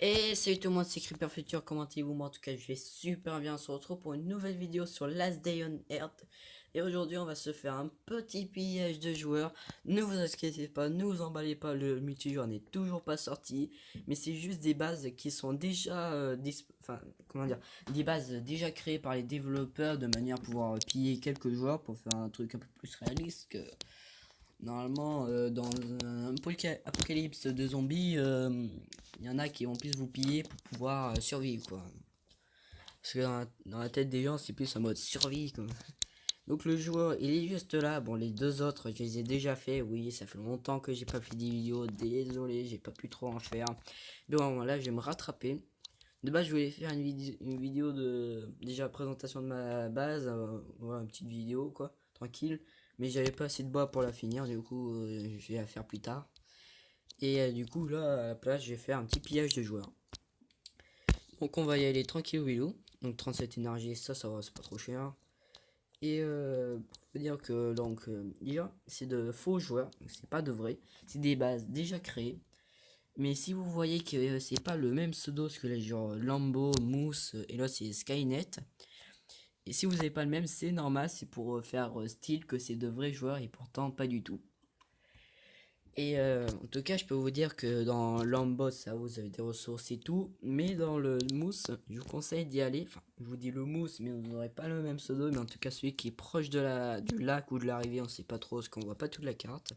Et salut tout le monde, c'est Creeper Future, comment allez-vous? Moi en tout cas je vais super bien, on se retrouve pour une nouvelle vidéo sur Last Day on Earth. Et aujourd'hui on va se faire un petit pillage de joueurs. Ne vous inquiétez pas, ne vous emballez pas, le multijoueur n'est toujours pas sorti. Mais c'est juste des bases qui sont déjà, enfin comment dire, des bases déjà créées par les développeurs de manière à pouvoir piller quelques joueurs pour faire un truc un peu plus réaliste que... Normalement, dans un apocalypse de zombies, il y en a qui vont plus vous piller pour pouvoir survivre, quoi. Parce que dans la tête des gens, c'est plus en mode survie, quoi. Donc le joueur, il est juste là. Bon, les deux autres, je les ai déjà fait. Oui, ça fait longtemps que j'ai pas fait des vidéos. Désolé, j'ai pas pu trop en faire. Donc là, je vais me rattraper. De base, je voulais faire une vidéo de déjà présentation de ma base, voilà, une petite vidéo quoi, tranquille. Mais j'avais pas assez de bois pour la finir, du coup, je vais la faire plus tard. Et du coup, là, à la place, je vais faire un petit pillage de joueurs. Donc, on va y aller tranquille ou donc 37 énergie, ça va, c'est pas trop cher. Et faut dire que donc déjà, c'est de faux joueurs, c'est pas de vrai, c'est des bases déjà créées. Mais si vous voyez que c'est pas le même pseudo que les genre Lambo, Mousse et là c'est Skynet. Et si vous avez pas le même, c'est normal, c'est pour faire style que c'est de vrais joueurs et pourtant pas du tout. Et en tout cas, je peux vous dire que dans Lambo, ça vous avez des ressources et tout, mais dans le Mousse, je vous conseille d'y aller. Enfin, je vous dis le Mousse, mais vous n'aurez pas le même pseudo, mais en tout cas celui qui est proche de du lac ou de la rivière, on sait pas trop, parce qu'on voit pas toute la carte.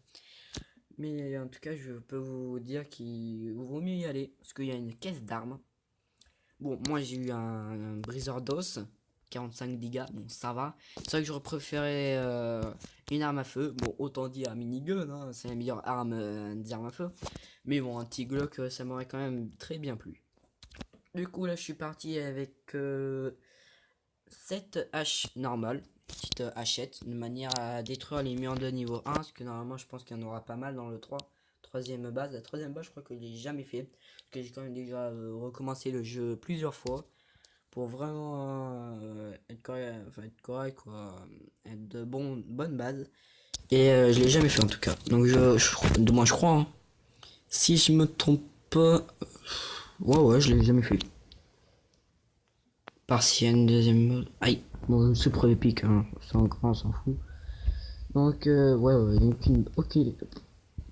Mais en tout cas, je peux vous dire qu'il vaut mieux y aller. Parce qu'il y a une caisse d'armes. Bon, moi j'ai eu un briseur d'os. 45 dégâts. Bon, ça va. C'est vrai que j'aurais préféré une arme à feu. Bon, autant dire un minigun. Hein, c'est la meilleure arme des armes à feu. Mais bon, un petit Glock, ça m'aurait quand même très bien plu. Du coup, là, je suis parti avec 7 haches normales. Petite hachette. De manière à détruire les murs de niveau 1. Parce que normalement, je pense qu'il y en aura pas mal dans le 3. Troisième base. La troisième base, je crois que je l'ai jamais fait. Parce que j'ai quand même déjà recommencé le jeu plusieurs fois. Pour vraiment être correct, enfin, être correct, quoi. Être de bonne base. Et je l'ai jamais fait en tout cas. Donc de moi je crois. Hein. Si je me trompe pas. Ouais, je l'ai jamais fait. Partienne, deuxième mode. Aïe. Bon, super épique, hein. C'est encore, on s'en fout. Donc, ouais, donc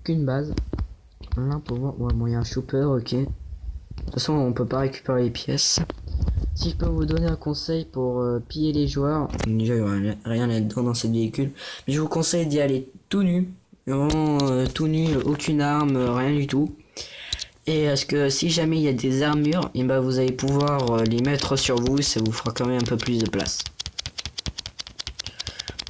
qu'une base. Là, pour voir. Ouais, bon, il y a un chopper, ok. De toute façon, on peut pas récupérer les pièces. Si je peux vous donner un conseil pour piller les joueurs, déjà il n'y aura rien là-dedans dans ce véhicule, mais je vous conseille d'y aller tout nu, vraiment tout nu, aucune arme, rien du tout. Et parce que si jamais il y a des armures, et ben vous allez pouvoir les mettre sur vous, ça vous fera quand même un peu plus de place.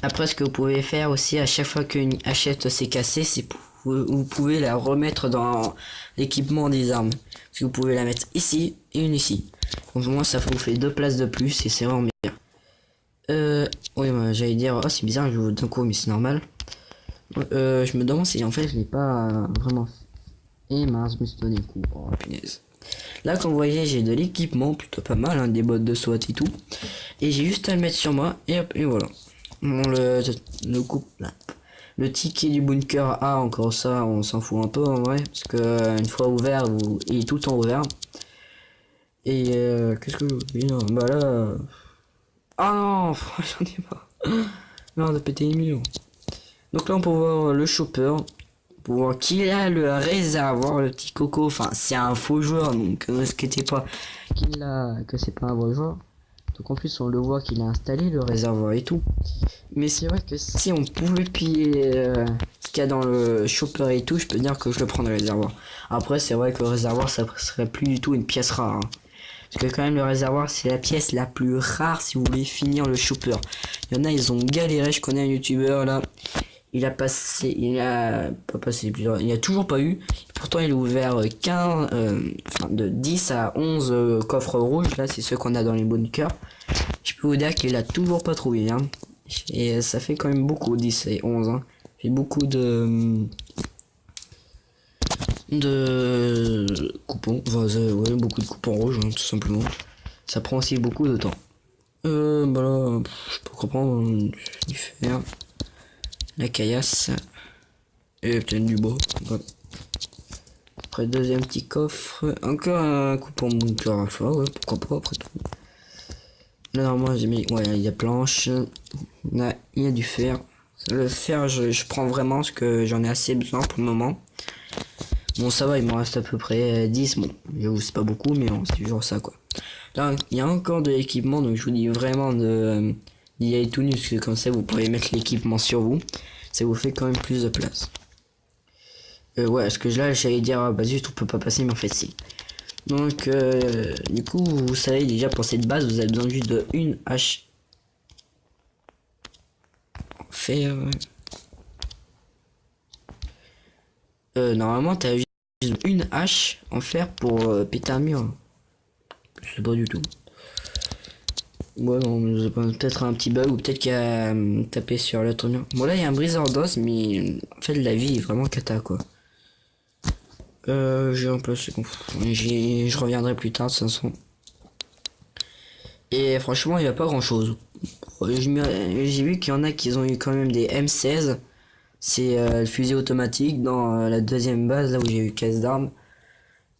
Après, ce que vous pouvez faire aussi à chaque fois qu'une hachette s'est cassée, c'est vous pouvez la remettre dans l'équipement des armes. Parce que vous pouvez la mettre ici et une ici. Donc moi ça vous fait deux places de plus et c'est vraiment bien. Oui, j'allais dire, oh c'est bizarre, je joue d'un coup, mais c'est normal. Je me demande si en fait je l'ai pas vraiment. Et mince, je me suis donné le coup. Oh punaise. Là, comme vous voyez, j'ai de l'équipement plutôt pas mal, hein, des bottes de SWAT et tout. Et j'ai juste à le mettre sur moi et hop, et voilà. Bon, le coup, là. Le ticket du bunker A, encore ça, on s'en fout un peu en vrai, parce que une fois ouvert, il est tout le temps ouvert. Et qu'est-ce que je dis non, bah là. Ah non, j'en ai pas. Non, de péter les millions. Donc là, on peut voir le chopper. Pour voir qu'il a le réservoir, le petit coco. Enfin, c'est un faux joueur, donc ne inquiétez pas que c'est pas un vrai joueur. Donc en plus, on le voit qu'il a installé le réservoir et tout. Mais c'est vrai que si on pouvait piller ce qu'il y a dans le chopper et tout, je peux dire que je le prendrais le réservoir. Après, c'est vrai que le réservoir, ça serait plus du tout une pièce rare. Hein. Parce que quand même, le réservoir, c'est la pièce la plus rare si vous voulez finir le chopper. Il y en a, ils ont galéré. Je connais un youtubeur là. Il a pas passé plusieurs, il a toujours pas eu. Pourtant, il a ouvert 15, de 10 à 11 coffres rouges. Là, c'est ceux qu'on a dans les bunkers. Je peux vous dire qu'il a toujours pas trouvé. Hein. Et ça fait quand même beaucoup, 10 et 11. Hein. Fait beaucoup de coupons. Enfin, ouais, beaucoup de coupons rouges, hein, tout simplement. Ça prend aussi beaucoup de temps. Bah là, je peux comprendre du fer, la caillasse et peut-être du bois. Ouais. Après, deuxième petit coffre. Encore un coupon bunker à fois, ouais, pourquoi pas, après tout. Là, normalement, j'ai mis, ouais, il y a planche. Là, il y a du fer. Le fer, je prends vraiment parce que j'en ai assez besoin pour le moment. Bon, ça va, il me reste à peu près 10. Bon, j'avoue, c'est pas beaucoup, mais bon, c'est toujours ça, quoi. Là, il y a encore de l'équipement, donc je vous dis vraiment d'y aller tout nu, parce que comme ça, vous pourrez mettre l'équipement sur vous. Ça vous fait quand même plus de place. Ouais, ce que là, j'allais dire, ah, bah juste, on peut pas passer, mais en fait, si. Donc, du coup, vous savez déjà, pour cette base, vous avez besoin juste de une hache. Fer. Normalement, t'as juste une hache en fer pour péter un mur. Je sais pas du tout. Ouais, non, c'est peut-être un petit bug ou peut-être qu'il y a tapé sur l'autre mur. Bon, là, il y a un briseur d'os, mais en fait, la vie est vraiment cata, quoi. J'ai un peu... Je reviendrai plus tard, de toute façon. Et franchement, il n'y a pas grand-chose. J'ai vu qu'il y en a qui ont eu quand même des M16. C'est le fusil automatique dans la deuxième base, là où j'ai eu caisse d'armes.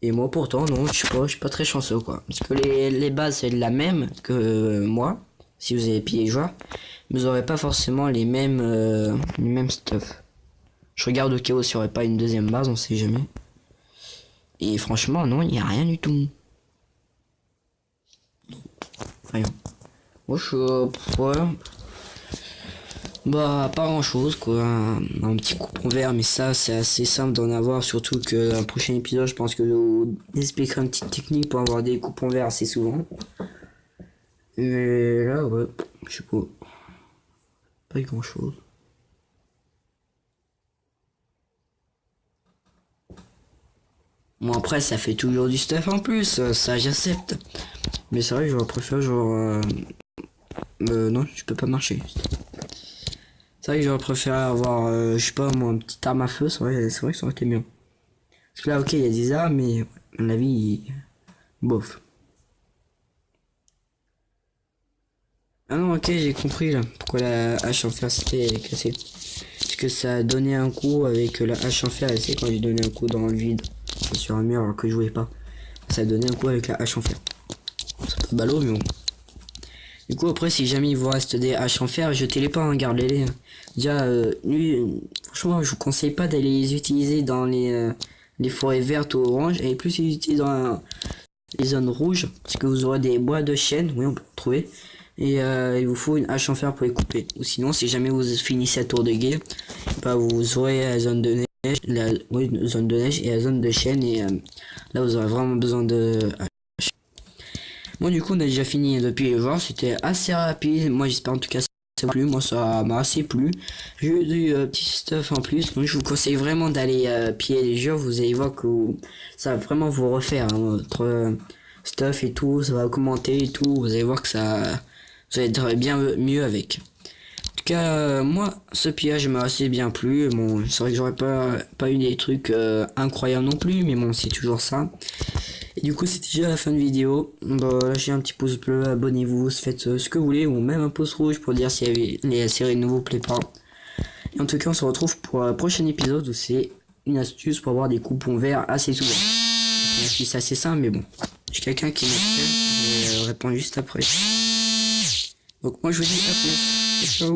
Et moi pourtant, non, je suis pas très chanceux, quoi. Parce que les bases, c'est la même que moi, si vous avez pillé les joueurs. Mais vous aurez pas forcément les mêmes stuff. Je regarde au cas où s'il n'y aurait pas une deuxième base, on sait jamais. Et franchement, non, il n'y a rien du tout. Rien. Moi, ouais. Bah, pas grand chose, quoi. Un petit coupon vert, mais ça, c'est assez simple d'en avoir. Surtout que dans le prochain épisode, je pense que je vous expliquerai une petite technique pour avoir des coupons verts assez souvent. Et là, ouais, je sais pas grand chose. Bon, après, ça fait toujours du stuff en plus, ça j'accepte. Mais c'est vrai que j'aurais préféré, genre. Non, je peux pas marcher. C'est vrai que j'aurais préféré avoir, je sais pas moi, une petite arme à feu, c'est vrai que ça aurait été mieux. Parce que là, ok, il y a des armes, mais à mon avis, bof. Ah non, ok, j'ai compris là, pourquoi la hache en fer c'était cassée. Parce que ça a donné un coup avec la hache en fer, et c'est quand j'ai donné un coup dans le vide, sur un mur alors que je voulais pas. Ça a donné un coup avec la hache en fer. C'est pas ballot, mais bon. Du coup, après, si jamais il vous reste des haches en fer, jetez-les pas, hein, gardez-les. Déjà, franchement, je vous conseille pas d'aller les utiliser dans les forêts vertes ou oranges, et plus les utiliser dans les zones rouges, parce que vous aurez des bois de chêne, oui, on peut trouver. Et il vous faut une hache en fer pour les couper. Ou sinon, si jamais vous finissez à tour de guet, bah, vous aurez la zone de neige, zone de neige et la zone de chêne, et là, vous aurez vraiment besoin de... Bon, du coup, on a déjà fini depuis les joueurs, c'était assez rapide. Moi, j'espère en tout cas ça m'a plu. Moi, ça m'a assez plu. J'ai eu du petit stuff en plus. Donc, je vous conseille vraiment d'aller piller les jeux. Vous allez voir que ça va vraiment vous refaire hein, votre stuff et tout. Ça va augmenter et tout. Vous allez voir que ça va être bien mieux avec. En tout cas, moi, ce pillage m'a assez bien plu. Bon, c'est vrai que j'aurais pas eu des trucs incroyables non plus, mais bon, c'est toujours ça. Et du coup, c'était déjà la fin de vidéo. Bon, lâchez un petit pouce bleu, abonnez-vous, faites ce que vous voulez, ou même un pouce rouge pour dire si la série ne vous plaît pas. Et en tout cas, on se retrouve pour un prochain épisode où c'est une astuce pour avoir des coupons verts assez souvent. C'est une astuce assez simple, mais bon. J'ai quelqu'un qui m'appelle, je réponds juste après. Donc moi, je vous dis à plus. Ciao.